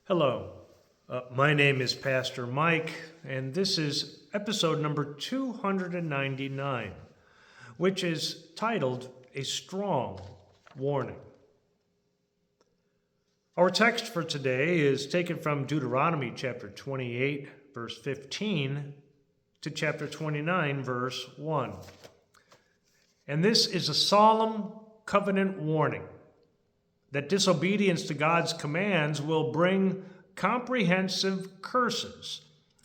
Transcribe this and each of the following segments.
Hello, my name is Pastor Mike, and this is episode number 299, which is titled A Strong Warning. Our text for today is taken from Deuteronomy chapter 28, verse 15, to chapter 29, verse 1. And this is a solemn covenant warning that disobedience to God's commands will bring comprehensive curses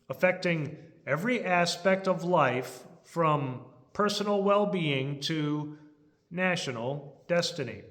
affecting every aspect of life from personal well-being to national destiny.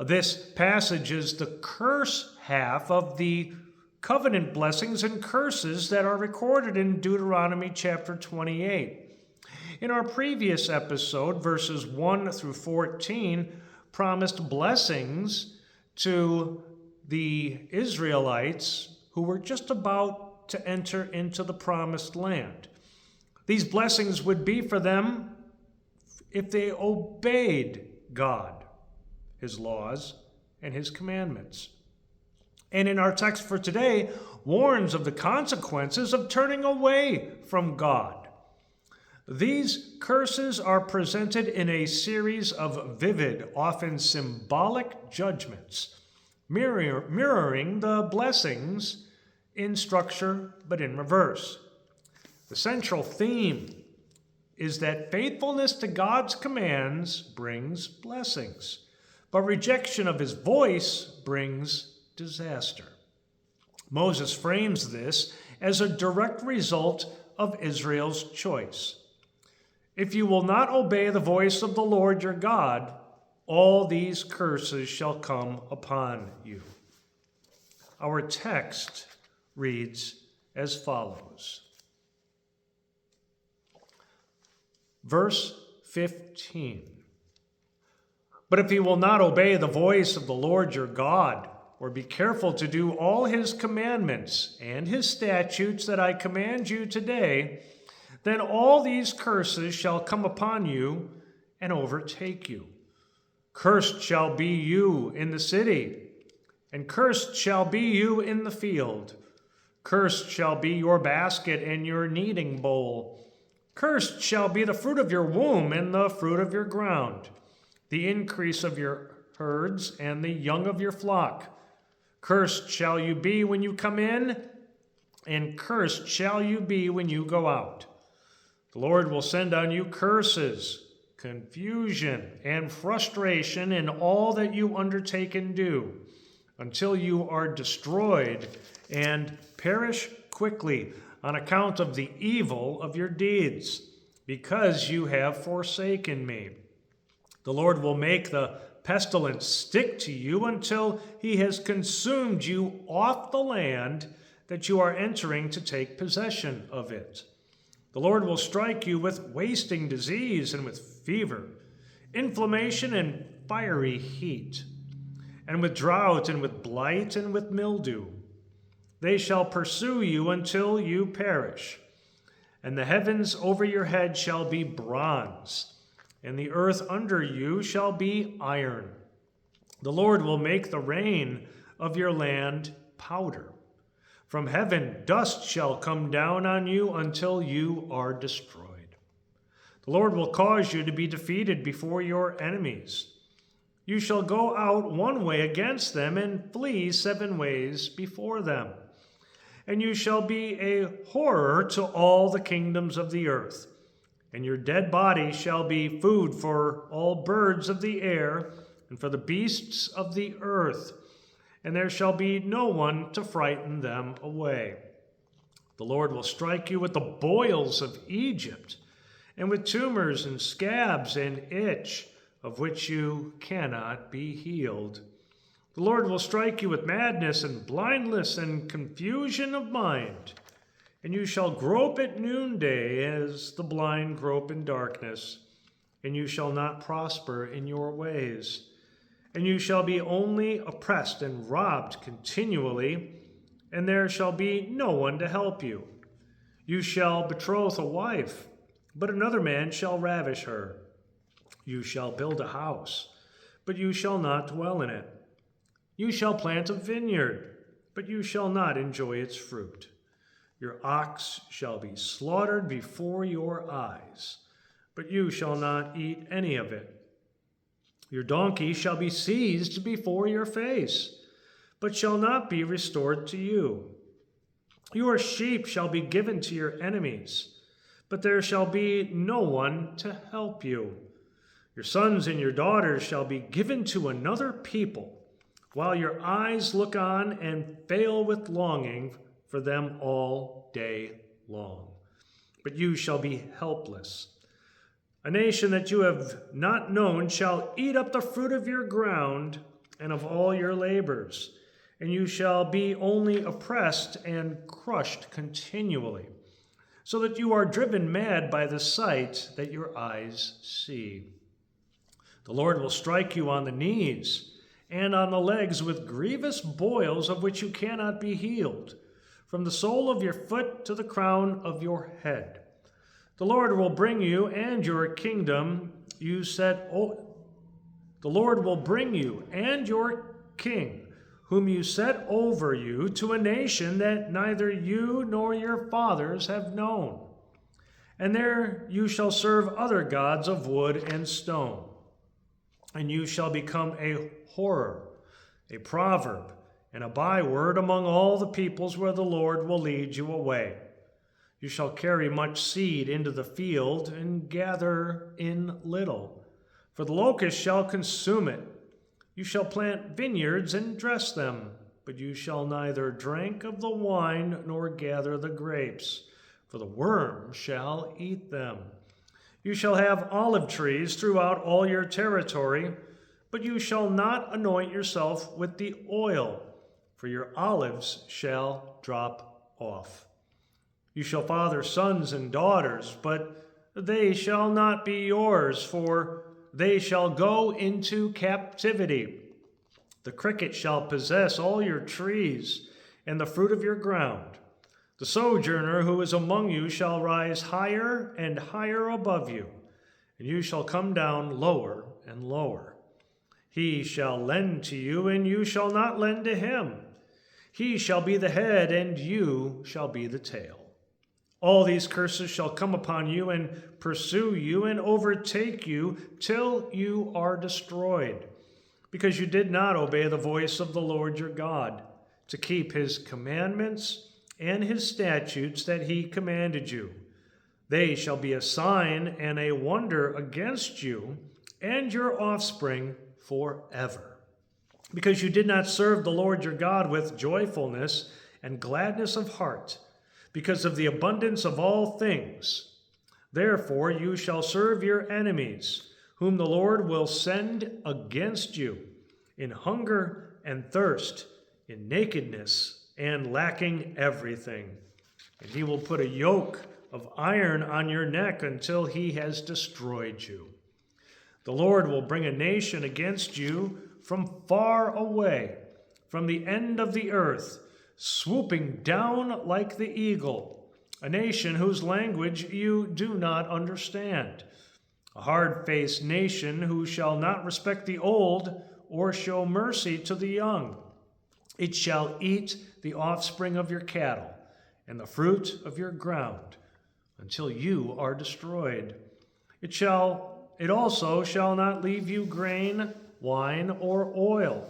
This passage is the curse half of the covenant blessings and curses that are recorded in Deuteronomy chapter 28. In our previous episode, verses 1 through 14, promised blessings to the Israelites who were just about to enter into the promised land. These blessings would be for them if they obeyed God, His laws, and His commandments. And in our text for today, warns of the consequences of turning away from God. These curses are presented in a series of vivid, often symbolic judgments, mirroring the blessings in structure but in reverse. The central theme is that faithfulness to God's commands brings blessings, but rejection of His voice brings disaster. Moses frames this as a direct result of Israel's choice. If you will not obey the voice of the Lord your God, all these curses shall come upon you. Our text reads as follows. Verse 15. But if you will not obey the voice of the Lord your God, or be careful to do all His commandments and His statutes that I command you today, then all these curses shall come upon you and overtake you. Cursed shall be you in the city, and cursed shall be you in the field. Cursed shall be your basket and your kneading bowl. Cursed shall be the fruit of your womb and the fruit of your ground, the increase of your herds and the young of your flock. Cursed shall you be when you come in, and cursed shall you be when you go out. The Lord will send on you curses, confusion, and frustration in all that you undertake and do, until you are destroyed and perish quickly on account of the evil of your deeds, because you have forsaken me. The Lord will make the pestilence stick to you until He has consumed you off the land that you are entering to take possession of it. The Lord will strike you with wasting disease and with fever, inflammation and fiery heat, and with drought and with blight and with mildew. They shall pursue you until you perish. And the heavens over your head shall be bronze, and the earth under you shall be iron. The Lord will make the rain of your land powder. From heaven dust shall come down on you until you are destroyed. The Lord will cause you to be defeated before your enemies. You shall go out one way against them and flee 7 ways before them. And you shall be a horror to all the kingdoms of the earth. And your dead body shall be food for all birds of the air and for the beasts of the earth. And there shall be no one to frighten them away. The Lord will strike you with the boils of Egypt, and with tumors and scabs and itch, of which you cannot be healed. The Lord will strike you with madness and blindness and confusion of mind, and you shall grope at noonday as the blind grope in darkness, and you shall not prosper in your ways. And you shall be only oppressed and robbed continually, and there shall be no one to help you. You shall betroth a wife, but another man shall ravish her. You shall build a house, but you shall not dwell in it. You shall plant a vineyard, but you shall not enjoy its fruit. Your ox shall be slaughtered before your eyes, but you shall not eat any of it. Your donkey shall be seized before your face, but shall not be restored to you. Your sheep shall be given to your enemies, but there shall be no one to help you. Your sons and your daughters shall be given to another people, while your eyes look on and fail with longing for them all day long. But you shall be helpless. A nation that you have not known shall eat up the fruit of your ground and of all your labors, and you shall be only oppressed and crushed continually, so that you are driven mad by the sight that your eyes see. The Lord will strike you on the knees and on the legs with grievous boils of which you cannot be healed, from the sole of your foot to the crown of your head. The Lord will bring you and your kingdom the Lord will bring you and your king, whom you set over you, to a nation that neither you nor your fathers have known. And there you shall serve other gods of wood and stone. And you shall become a horror, a proverb, and a byword among all the peoples where the Lord will lead you away. You shall carry much seed into the field and gather in little, for the locust shall consume it. You shall plant vineyards and dress them, but you shall neither drink of the wine nor gather the grapes, for the worm shall eat them. You shall have olive trees throughout all your territory, but you shall not anoint yourself with the oil, for your olives shall drop off. You shall father sons and daughters, but they shall not be yours, for they shall go into captivity. The cricket shall possess all your trees and the fruit of your ground. The sojourner who is among you shall rise higher and higher above you, and you shall come down lower and lower. He shall lend to you, and you shall not lend to him. He shall be the head, and you shall be the tail. All these curses shall come upon you and pursue you and overtake you till you are destroyed, because you did not obey the voice of the Lord your God, to keep his commandments and his statutes that he commanded you. They shall be a sign and a wonder against you and your offspring forever, because you did not serve the Lord your God with joyfulness and gladness of heart, because of the abundance of all things. Therefore you shall serve your enemies, whom the Lord will send against you, in hunger and thirst, in nakedness and lacking everything. And he will put a yoke of iron on your neck until he has destroyed you. The Lord will bring a nation against you from far away, from the end of the earth, swooping down like the eagle, a nation whose language you do not understand, a hard-faced nation who shall not respect the old or show mercy to the young. It shall eat the offspring of your cattle and the fruit of your ground until you are destroyed. It also shall not leave you grain, wine, or oil,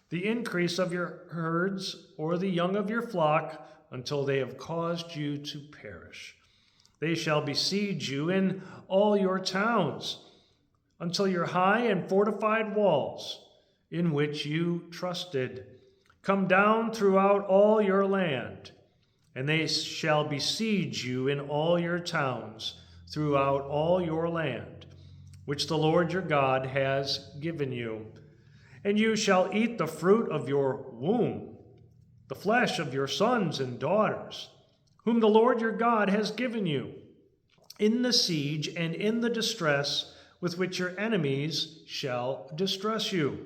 the increase of your herds, or the young of your flock, until they have caused you to perish. They shall besiege you in all your towns, until your high and fortified walls, in which you trusted, come down throughout all your land. And they shall besiege you in all your towns, throughout all your land, which the Lord your God has given you. And you shall eat the fruit of your womb, the flesh of your sons and daughters, whom the Lord your God has given you, in the siege and in the distress with which your enemies shall distress you.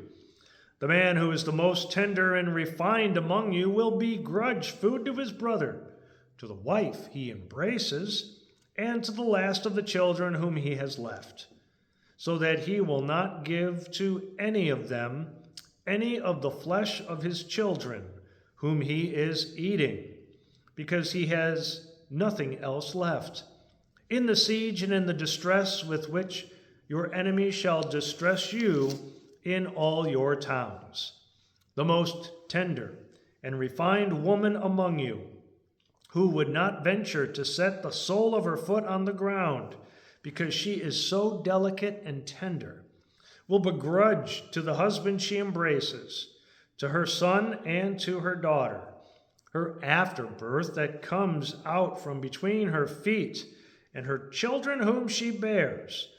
The man who is the most tender and refined among you will begrudge food to his brother, to the wife he embraces, and to the last of the children whom he has left, so that he will not give to any of them any of the flesh of his children whom he is eating, because he has nothing else left. In the siege and in the distress with which your enemy shall distress you in all your towns. The most tender and refined woman among you, who would not venture to set the sole of her foot on the ground, because she is so delicate and tender, will begrudge to the husband she embraces, to her son and to her daughter, her afterbirth that comes out from between her feet, and her children whom she bears,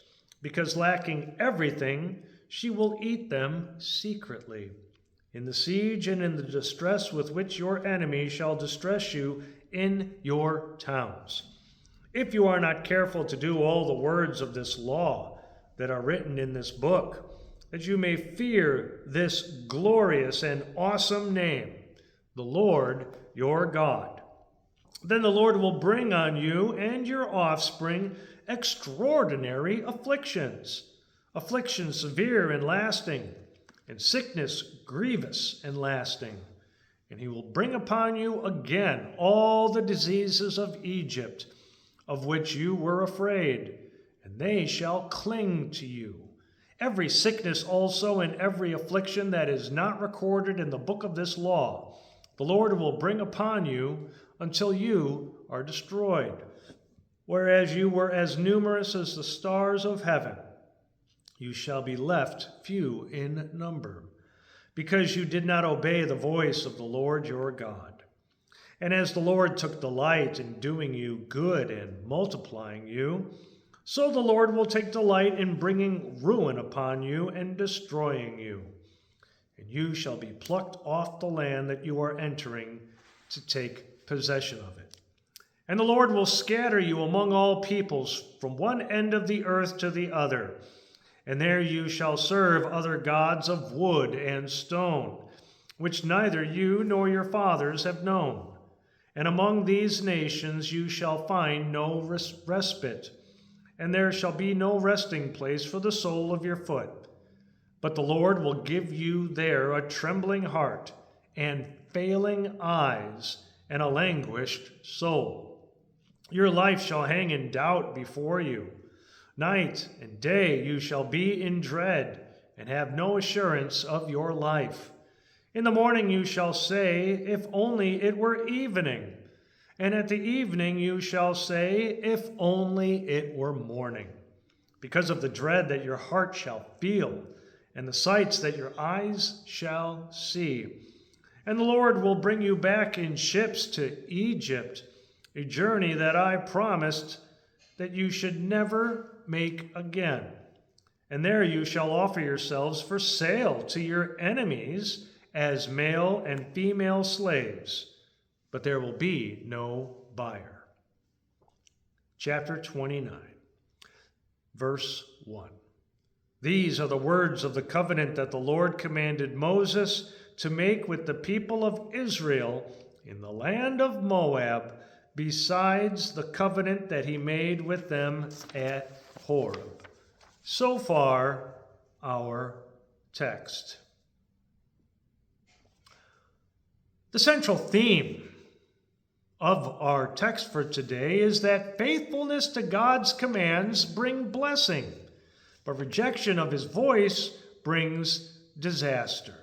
because lacking everything, she will eat them secretly. In the siege and in the distress with which your enemy shall distress you in your towns. If you are not careful to do all the words of this law that are written in this book, that you may fear this glorious and awesome name, the Lord your God, then the Lord will bring on you and your offspring extraordinary afflictions, afflictions severe and lasting, and sickness grievous and lasting. And he will bring upon you again all the diseases of Egypt, of which you were afraid, and they shall cling to you. Every sickness also and every affliction that is not recorded in the book of this law, the Lord will bring upon you until you are destroyed. Whereas you were as numerous as the stars of heaven, you shall be left few in number, because you did not obey the voice of the Lord your God. And as the Lord took delight in doing you good and multiplying you, so the Lord will take delight in bringing ruin upon you and destroying you. And you shall be plucked off the land that you are entering to take possession of it. And the Lord will scatter you among all peoples from one end of the earth to the other. And there you shall serve other gods of wood and stone, which neither you nor your fathers have known. And among these nations you shall find no respite, and there shall be no resting place for the sole of your foot. But the Lord will give you there a trembling heart, and failing eyes, and a languished soul. Your life shall hang in doubt before you. Night and day you shall be in dread, and have no assurance of your life. In the morning you shall say, if only it were evening. And at the evening you shall say, if only it were morning. Because of the dread that your heart shall feel, and the sights that your eyes shall see. And the Lord will bring you back in ships to Egypt, a journey that I promised that you should never make again. And there you shall offer yourselves for sale to your enemies as male and female slaves, but there will be no buyer. Chapter 29, verse 1. These are the words of the covenant that the Lord commanded Moses to make with the people of Israel in the land of Moab, besides the covenant that he made with them at Horeb. So far, our text. The central theme of our text for today is that faithfulness to God's commands bring blessing, but rejection of his voice brings disaster.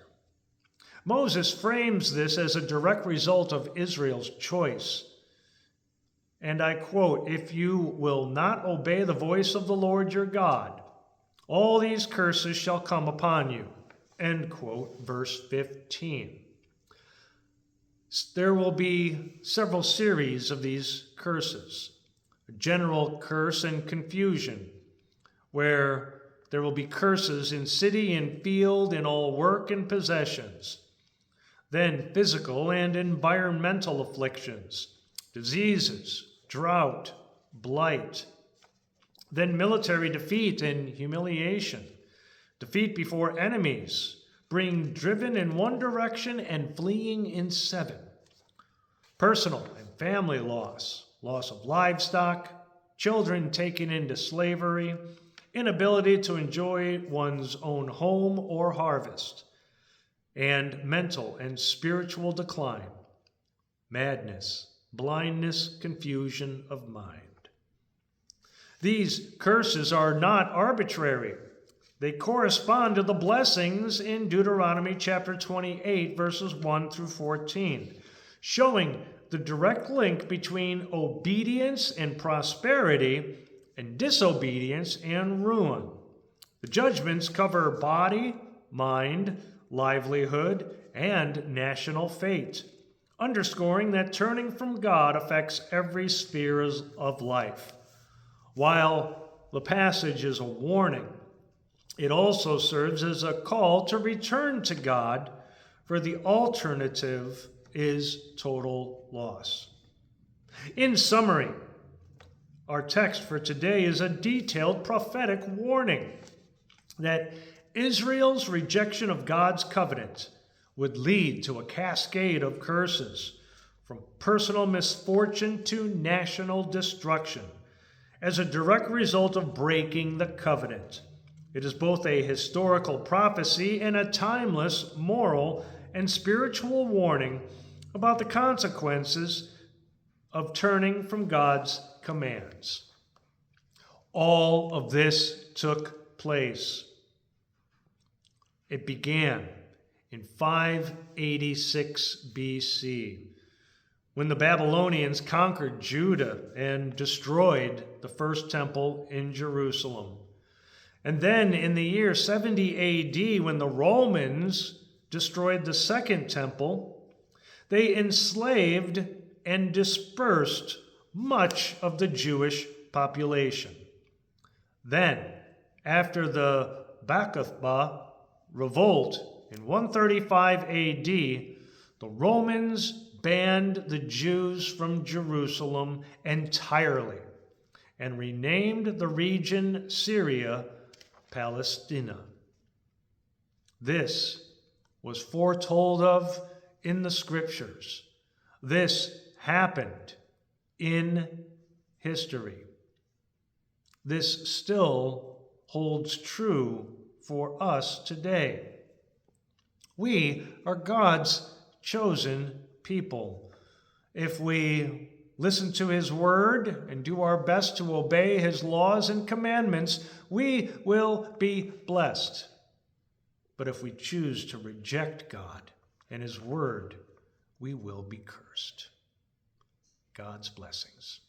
Moses frames this as a direct result of Israel's choice. And I quote, if you will not obey the voice of the Lord your God, all these curses shall come upon you. End quote, verse 15. There will be several series of these curses. A general curse and confusion, where there will be curses in city and field, in all work and possessions. Then physical and environmental afflictions, diseases, drought, blight. Then military defeat and humiliation, defeat before enemies, being driven in one direction and fleeing in seven. Personal and family loss, loss of livestock, children taken into slavery, inability to enjoy one's own home or harvest. and mental and spiritual decline, madness, blindness, confusion of mind. These curses are not arbitrary. They correspond to the blessings in Deuteronomy chapter 28, verses 1 through 14, showing the direct link between obedience and prosperity and disobedience and ruin. The judgments cover body, mind, livelihood, and national fate, underscoring that turning from God affects every sphere of life. While the passage is a warning, it also serves as a call to return to God, for the alternative is total loss. In summary, our text for today is a detailed prophetic warning that Israel's rejection of God's covenant would lead to a cascade of curses, from personal misfortune to national destruction, as a direct result of breaking the covenant. It is both a historical prophecy and a timeless moral and spiritual warning about the consequences of turning from God's commands. All of this took place. It began in 586 BC, when the Babylonians conquered Judah and destroyed the first temple in Jerusalem. And then in the year 70 AD, when the Romans destroyed the second temple, they enslaved and dispersed much of the Jewish population. Then, after the Bar revolt in 135 AD, the Romans banned the Jews from Jerusalem entirely and renamed the region Syria Palestina. This was foretold of in the Scriptures. This happened in history. This still holds true for us today. We are God's chosen people. If we listen to His word and do our best to obey His laws and commandments, we will be blessed. But if we choose to reject God and His word, we will be cursed. God's blessings.